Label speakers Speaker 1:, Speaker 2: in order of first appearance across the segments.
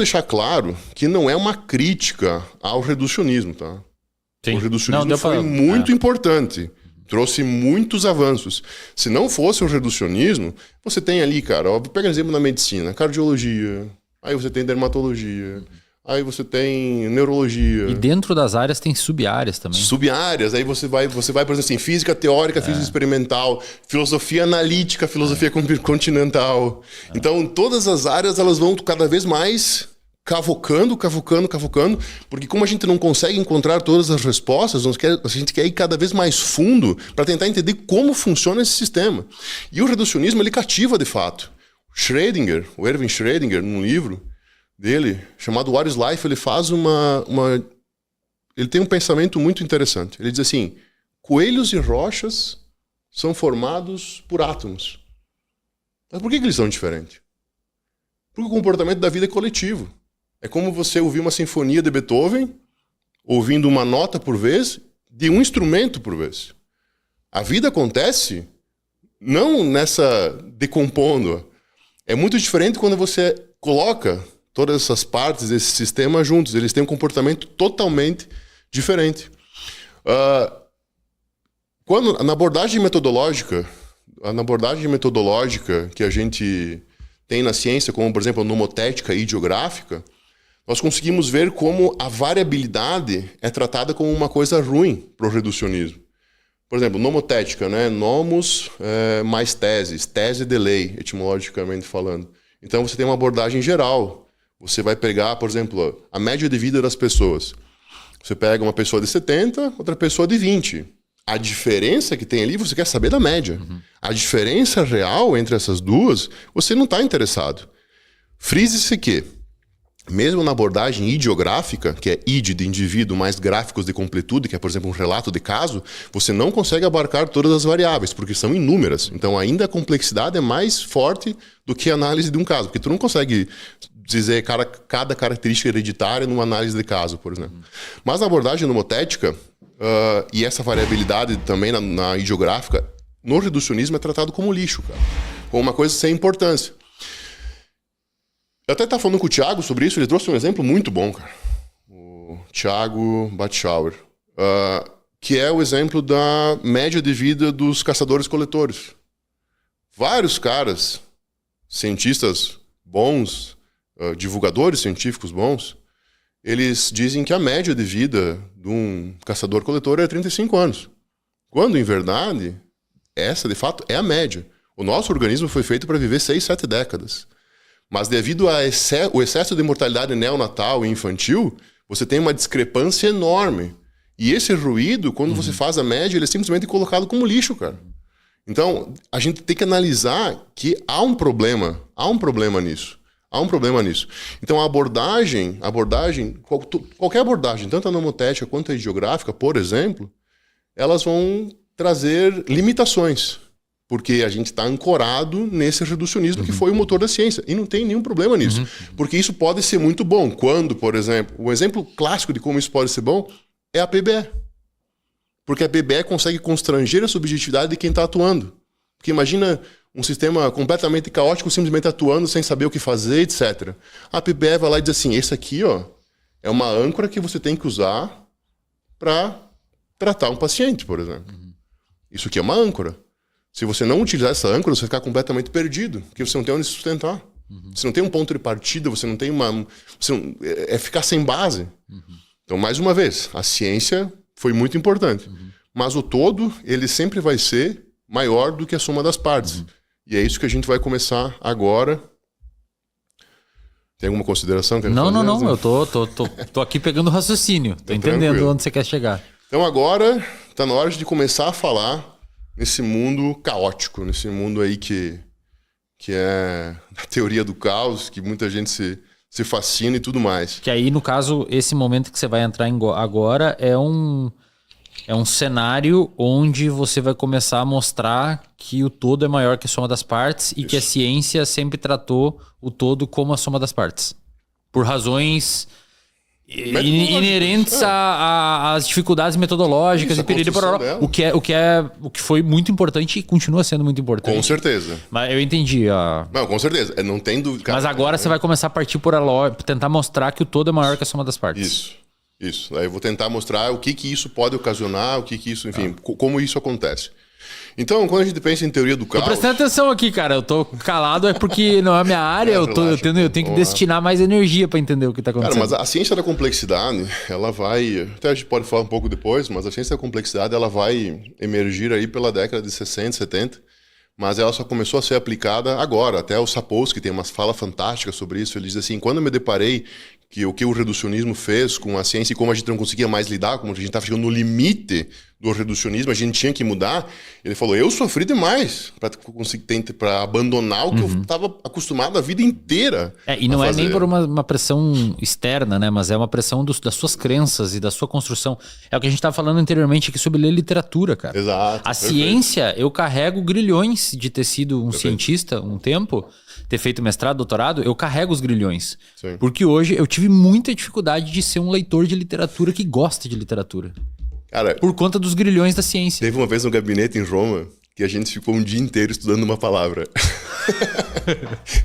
Speaker 1: deixar claro que não é uma crítica ao reducionismo, tá?
Speaker 2: Sim.
Speaker 1: O reducionismo foi muito importante. Trouxe muitos avanços. Se não fosse o reducionismo, você tem ali, cara, ó, pega exemplo na medicina, cardiologia, aí você tem dermatologia, aí você tem neurologia.
Speaker 2: E dentro das áreas tem sub-áreas também.
Speaker 1: Sub-áreas, aí você vai, por exemplo, assim, física teórica, física experimental, filosofia analítica, filosofia continental. Então, todas as áreas, elas vão cada vez mais cavocando, porque como a gente não consegue encontrar todas as respostas, a gente quer ir cada vez mais fundo para tentar entender como funciona esse sistema. E o reducionismo, ele cativa de fato. Schrödinger, o Erwin Schrödinger, num livro dele, chamado What is Life, ele faz ele tem um pensamento muito interessante. Ele diz assim, coelhos e rochas são formados por átomos. Mas por que eles são diferentes? Porque o comportamento da vida é coletivo. É como você ouvir uma sinfonia de Beethoven, ouvindo uma nota por vez, de um instrumento por vez. A vida acontece não nessa decompondo. É muito diferente quando você coloca todas essas partes desse sistema juntos. Eles têm um comportamento totalmente diferente. Na abordagem metodológica que a gente tem na ciência, como, por exemplo, a nomotética ideográfica, nós conseguimos ver como a variabilidade é tratada como uma coisa ruim para o reducionismo. Por exemplo, nomotética, né? Nomos mais teses, tese de lei, etimologicamente falando. Então você tem uma abordagem geral. Você vai pegar, por exemplo, a média de vida das pessoas. Você pega uma pessoa de 70, outra pessoa de 20. A diferença que tem ali, você quer saber da média. A diferença real entre essas duas, você não está interessado. Frise-se que, mesmo na abordagem ideográfica, que é id de indivíduo mais gráficos de completude, que é, por exemplo, um relato de caso, você não consegue abarcar todas as variáveis, porque são inúmeras. Então, ainda a complexidade é mais forte do que a análise de um caso, porque tu não consegue dizer cada característica hereditária numa análise de caso, por exemplo. Mas na abordagem nomotética, e essa variabilidade também na ideográfica, no reducionismo é tratado como lixo, cara. Como uma coisa sem importância. Eu até estava falando com o Thiago sobre isso, ele trouxe um exemplo muito bom, cara. O Thiago Batschauer, que é o exemplo da média de vida dos caçadores-coletores. Vários caras, cientistas bons, divulgadores científicos bons, eles dizem que a média de vida de um caçador-coletor é 35 anos. Quando, em verdade, essa, de fato, é a média. O nosso organismo foi feito para viver 6, 7 décadas. Mas devido ao excesso de mortalidade neonatal e infantil, você tem uma discrepância enorme. E esse ruído, quando você faz a média, ele é simplesmente colocado como lixo, cara. Então, a gente tem que analisar que há um problema nisso. Há um problema nisso. Então, a abordagem, qualquer abordagem, tanto a nomotética quanto a ideográfica, por exemplo, elas vão trazer limitações. Porque a gente está ancorado nesse reducionismo que foi o motor da ciência. E não tem nenhum problema nisso. Porque isso pode ser muito bom. Quando, por exemplo, o exemplo clássico de como isso pode ser bom é a PBE. Porque a PBE consegue constranger a subjetividade de quem está atuando. Porque imagina um sistema completamente caótico simplesmente atuando sem saber o que fazer, etc. A PBE vai lá e diz assim, esse aqui, ó, é uma âncora que você tem que usar para tratar um paciente, por exemplo. Isso aqui é uma âncora. Se você não utilizar essa âncora, você vai ficar completamente perdido, porque você não tem onde se sustentar. Você não tem um ponto de partida, você não tem é ficar sem base. Então, mais uma vez, a ciência foi muito importante. Mas o todo, ele sempre vai ser maior do que a soma das partes. E é isso que a gente vai começar agora. Tem alguma consideração?
Speaker 2: Não. Eu tô aqui pegando o raciocínio. Tô entendendo tranquilo. Onde você quer chegar.
Speaker 1: Então, agora, tá na hora de começar a falar nesse mundo caótico, nesse mundo aí que é a teoria do caos, que muita gente se fascina e tudo mais.
Speaker 2: Que aí, no caso, esse momento que você vai entrar agora é um cenário onde você vai começar a mostrar que o todo é maior que a soma das partes e que a ciência sempre tratou o todo como a soma das partes. Por razões inerentes às dificuldades metodológicas
Speaker 1: Isso,
Speaker 2: e piriri pororó, o que foi muito importante e continua sendo muito importante.
Speaker 1: Com certeza.
Speaker 2: Mas eu entendi.
Speaker 1: Não, com certeza. Não tem dúvida.
Speaker 2: Mas agora você vai começar a partir por tentar mostrar que o todo é maior que a soma das partes.
Speaker 1: Isso. Aí eu vou tentar mostrar o que isso pode ocasionar, isso, enfim, como isso acontece. Então, quando a gente pensa em teoria do caos...
Speaker 2: Tô prestando atenção aqui, cara. Eu tô calado é porque não é a minha área. Eu tenho que destinar mais energia para entender o que tá acontecendo.
Speaker 1: Cara, mas a ciência da complexidade, ela vai... Até a gente pode falar um pouco depois, mas a ciência da complexidade, ela vai emergir aí pela década de 60, 70, mas ela só começou a ser aplicada agora. Até o Sapolsky tem umas falas fantásticas sobre isso. Ele diz assim, quando eu me deparei que o reducionismo fez com a ciência e como a gente não conseguia mais lidar, como a gente estava chegando no limite do reducionismo, a gente tinha que mudar, ele falou, eu sofri demais para abandonar o que eu estava acostumado a vida inteira
Speaker 2: e não é nem por uma pressão externa, né? Mas é uma pressão das suas crenças e da sua construção. É o que a gente estava falando anteriormente aqui sobre ler literatura, cara.
Speaker 1: Exato.
Speaker 2: A ciência, eu carrego grilhões de ter sido um cientista um tempo, ter feito mestrado, doutorado, eu carrego os grilhões.
Speaker 1: Sim.
Speaker 2: Porque hoje eu tive muita dificuldade de ser um leitor de literatura que gosta de literatura.
Speaker 1: Cara,
Speaker 2: por conta dos grilhões da ciência.
Speaker 1: Teve uma vez no gabinete em Roma que a gente ficou um dia inteiro estudando uma palavra.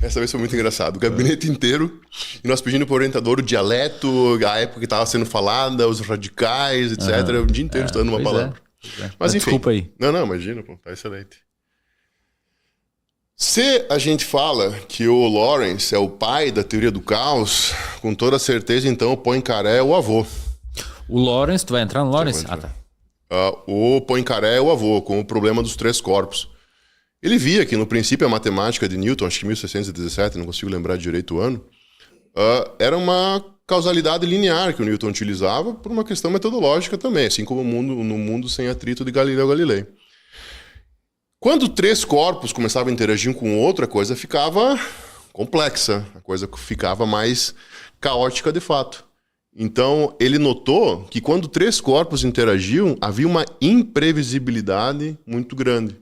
Speaker 1: Essa vez foi muito engraçado. O gabinete inteiro, e nós pedindo para o orientador o dialeto, a época que estava sendo falada, os radicais, etc. Um dia inteiro estudando uma palavra. Mas enfim.
Speaker 2: Desculpa aí.
Speaker 1: Não, imagina, pô, tá excelente. Se a gente fala que o Lawrence é o pai da teoria do caos, com toda certeza, então o Poincaré é o avô.
Speaker 2: O Lawrence, tu vai entrar no Lawrence?
Speaker 1: Tá. O Poincaré é o avô, com o problema dos três corpos. Ele via que, no princípio, a matemática de Newton, acho que 1617, não consigo lembrar direito o ano, era uma causalidade linear que o Newton utilizava por uma questão metodológica também, assim como no mundo sem atrito de Galileu Galilei. Quando três corpos começavam a interagir um com o outro, a coisa ficava complexa, a coisa ficava mais caótica de fato. Então, ele notou que quando três corpos interagiam, havia uma imprevisibilidade muito grande.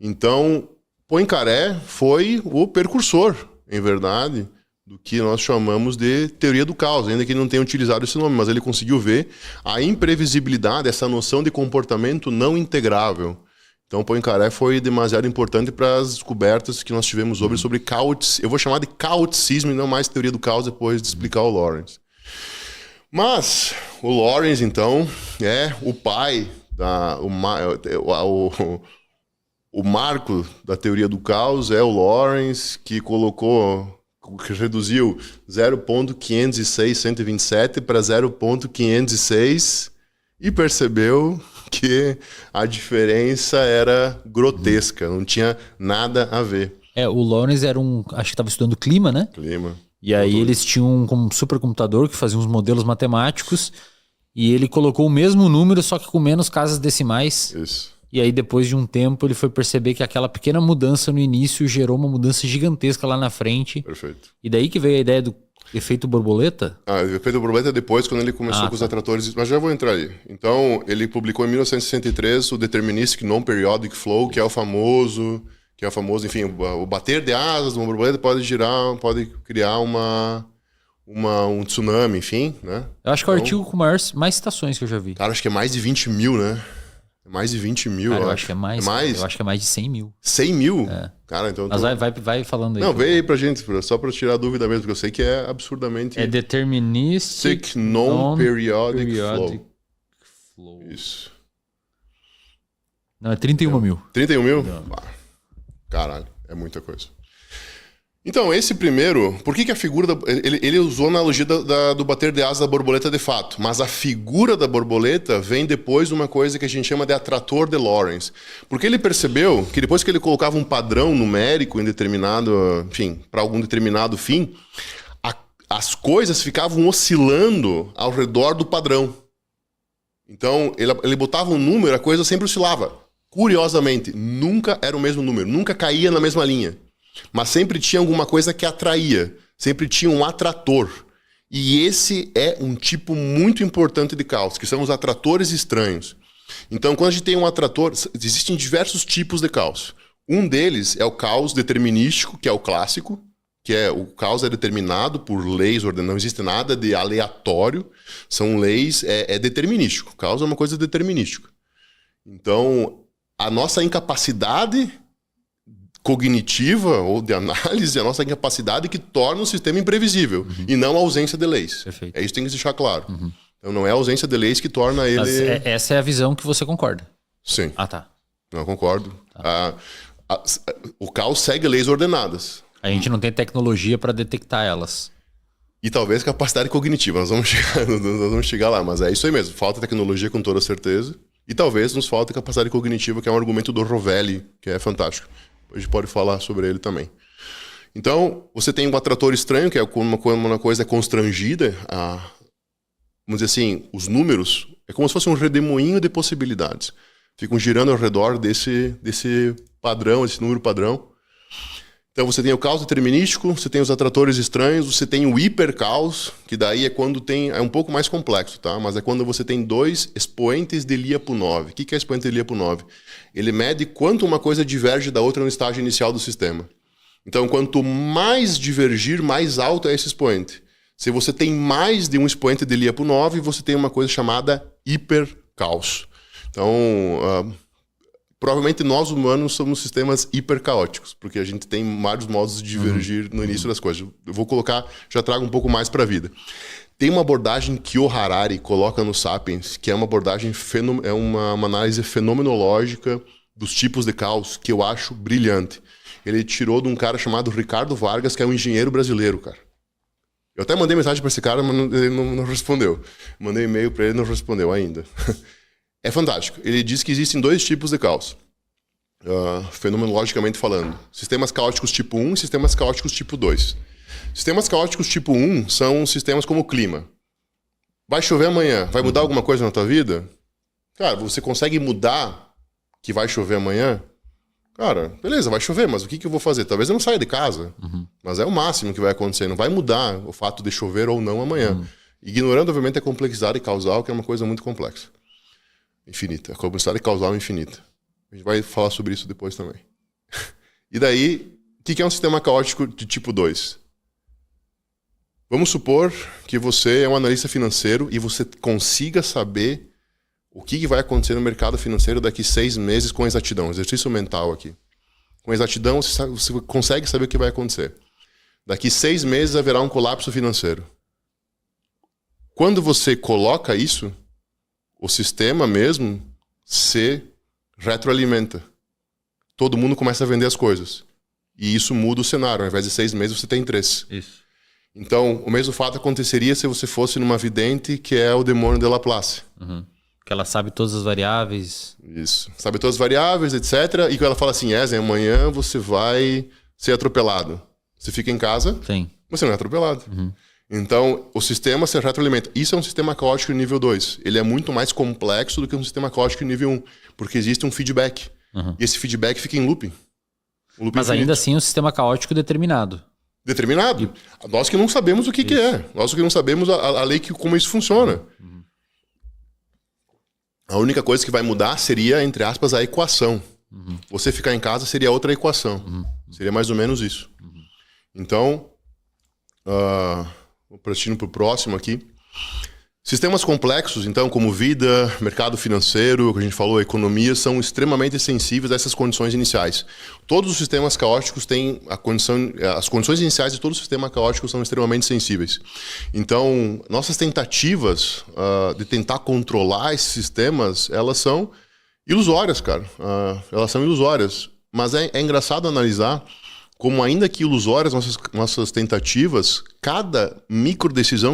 Speaker 1: Então, Poincaré foi o precursor, em verdade, do que nós chamamos de teoria do caos, ainda que ele não tenha utilizado esse nome, mas ele conseguiu ver a imprevisibilidade, essa noção de comportamento não integrável. Então, Poincaré foi demasiado importante para as descobertas que nós tivemos sobre caos. Eu vou chamar de caoticismo e não mais teoria do caos depois de explicar o Lawrence. Mas o Lawrence, então, é o pai, o marco da teoria do caos é o Lawrence, que reduziu 0.506.127 para 0.506 e percebeu que a diferença era grotesca, não tinha nada a ver.
Speaker 2: O Lawrence era acho que estava estudando clima, né?
Speaker 1: Clima.
Speaker 2: E aí eles tinham um supercomputador que fazia uns modelos matemáticos e ele colocou o mesmo número, só que com menos casas decimais.
Speaker 1: Isso.
Speaker 2: E aí depois de um tempo ele foi perceber que aquela pequena mudança no início gerou uma mudança gigantesca lá na frente.
Speaker 1: Perfeito.
Speaker 2: E daí que veio a ideia do efeito borboleta?
Speaker 1: O efeito borboleta é depois, quando ele começou com os atratores, mas já vou entrar aí. Então, ele publicou em 1963 o Deterministic Non-Periodic Flow, que é o famoso, enfim, o bater de asas de uma borboleta pode criar um tsunami, enfim, né?
Speaker 2: Eu acho que é o artigo com mais citações que eu já vi.
Speaker 1: Cara, acho que é mais de 20 mil, né? Mais de 20 mil,
Speaker 2: cara, eu acho que é mais. Eu acho que é mais de 100 mil.
Speaker 1: 100 mil?
Speaker 2: É.
Speaker 1: Cara, então...
Speaker 2: Mas vai falando aí.
Speaker 1: Não, vem aí pra gente, só pra tirar a dúvida mesmo, porque eu sei que é absurdamente...
Speaker 2: É Deterministic
Speaker 1: Non-Periodic Flow. Isso.
Speaker 2: Não, é 31 mil.
Speaker 1: 31 mil? Caralho, é muita coisa. Então, esse primeiro... Por que a figura... Ele usou a analogia do bater de asas da borboleta de fato, mas a figura da borboleta vem depois de uma coisa que a gente chama de atrator de Lawrence. Porque ele percebeu que depois que ele colocava um padrão numérico em determinado... Enfim, para algum determinado fim, as coisas ficavam oscilando ao redor do padrão. Então, ele botava um número, a coisa sempre oscilava. Curiosamente, nunca era o mesmo número, nunca caía na mesma linha. Mas sempre tinha alguma coisa que atraía, sempre tinha um atrator. E esse é um tipo muito importante de caos, que são os atratores estranhos. Então, quando a gente tem um atrator, existem diversos tipos de caos. Um deles é o caos determinístico, que é o clássico, que o caos é determinado por leis ordenadas, não existe nada de aleatório, são leis, é determinístico. O caos é uma coisa determinística. Então, a nossa incapacidade cognitiva ou de análise, a nossa incapacidade que torna o sistema imprevisível, e não a ausência de leis.
Speaker 2: Perfeito.
Speaker 1: É isso que tem que deixar claro. Então, não é a ausência de leis que torna ele...
Speaker 2: Mas essa é a visão que você concorda?
Speaker 1: Sim.
Speaker 2: Ah, tá.
Speaker 1: Não, concordo. O caos segue leis ordenadas.
Speaker 2: A gente não tem tecnologia para detectar elas.
Speaker 1: E talvez capacidade cognitiva. Nós vamos chegar lá, mas é isso aí mesmo. Falta tecnologia com toda certeza. E talvez nos falte capacidade cognitiva, que é um argumento do Rovelli, que é fantástico. A gente pode falar sobre ele também. Então, você tem um atrator estranho, que é quando uma coisa é constrangida. Vamos dizer assim, os números é como se fosse um redemoinho de possibilidades. Ficam girando ao redor desse padrão, esse número padrão. Então você tem o caos determinístico, você tem os atratores estranhos, você tem o hipercaos, que daí é quando é um pouco mais complexo, tá? Mas é quando você tem 2 expoentes de Lyapunov. O que é expoente de Lyapunov? Ele mede quanto uma coisa diverge da outra no estágio inicial do sistema. Então, quanto mais divergir, mais alto é esse expoente. Se você tem mais de um expoente de Lyapunov, você tem uma coisa chamada hipercaos. Então, provavelmente nós humanos somos sistemas hipercaóticos, porque a gente tem vários modos de divergir no início das coisas. Eu vou colocar, já trago um pouco mais para a vida. Tem uma abordagem que o Harari coloca no Sapiens, que é uma abordagem, é uma análise fenomenológica dos tipos de caos, que eu acho brilhante. Ele tirou de um cara chamado Ricardo Vargas, que é um engenheiro brasileiro, cara. Eu até mandei mensagem para esse cara, mas ele não respondeu. Mandei e-mail para ele e não respondeu ainda. É fantástico. Ele diz que existem 2 tipos de caos, fenomenologicamente falando. Sistemas caóticos tipo 1 e sistemas caóticos tipo 2. Sistemas caóticos tipo 1 são sistemas como o clima. Vai chover amanhã, vai mudar alguma coisa na tua vida? Cara, você consegue mudar que vai chover amanhã? Cara, beleza, vai chover, mas o que eu vou fazer? Talvez eu não saia de casa, mas é o máximo que vai acontecer. Não vai mudar o fato de chover ou não amanhã. Ignorando, obviamente, a complexidade causal, que é uma coisa muito complexa. Infinita. A complexidade causal é infinita. A gente vai falar sobre isso depois também. E daí, o que é um sistema caótico de tipo 2? Vamos supor que você é um analista financeiro e você consiga saber o que vai acontecer no mercado financeiro daqui 6 meses com exatidão. Exercício mental aqui. Com exatidão, você consegue saber o que vai acontecer. Daqui 6 meses haverá um colapso financeiro. Quando você coloca isso, o sistema mesmo se retroalimenta. Todo mundo começa a vender as coisas. E isso muda o cenário. Ao invés de 6 meses, você tem 3.
Speaker 2: Isso.
Speaker 1: Então, o mesmo fato aconteceria se você fosse numa vidente que é o demônio de Laplace.
Speaker 2: Que ela sabe todas as variáveis.
Speaker 1: Isso. Sabe todas as variáveis, etc. E que ela fala assim, amanhã você vai ser atropelado. Você fica em casa,
Speaker 2: Sim.
Speaker 1: você não é atropelado. Então, o sistema se retroalimenta. Isso é um sistema caótico nível 2. Ele é muito mais complexo do que um sistema caótico nível 1, porque existe um feedback. E esse feedback fica em looping.
Speaker 2: Mas
Speaker 1: infinito.
Speaker 2: ainda assim, um sistema caótico determinado.
Speaker 1: Determinado. Nós que não sabemos o que é. Nós que não sabemos a lei, como isso funciona. A única coisa que vai mudar seria, entre aspas, a equação. Você ficar em casa seria outra equação. Seria mais ou menos isso. Então, partindo para o próximo aqui. Sistemas complexos, então, como vida, mercado financeiro, que a gente falou, economia, são extremamente sensíveis a essas condições iniciais. Todos os sistemas caóticos têm as condições iniciais de todo sistema caótico são extremamente sensíveis. Então, nossas tentativas de tentar controlar esses sistemas, elas são ilusórias, cara. Elas são ilusórias. Mas é engraçado analisar como, ainda que ilusórias nossas tentativas, cada microdecisão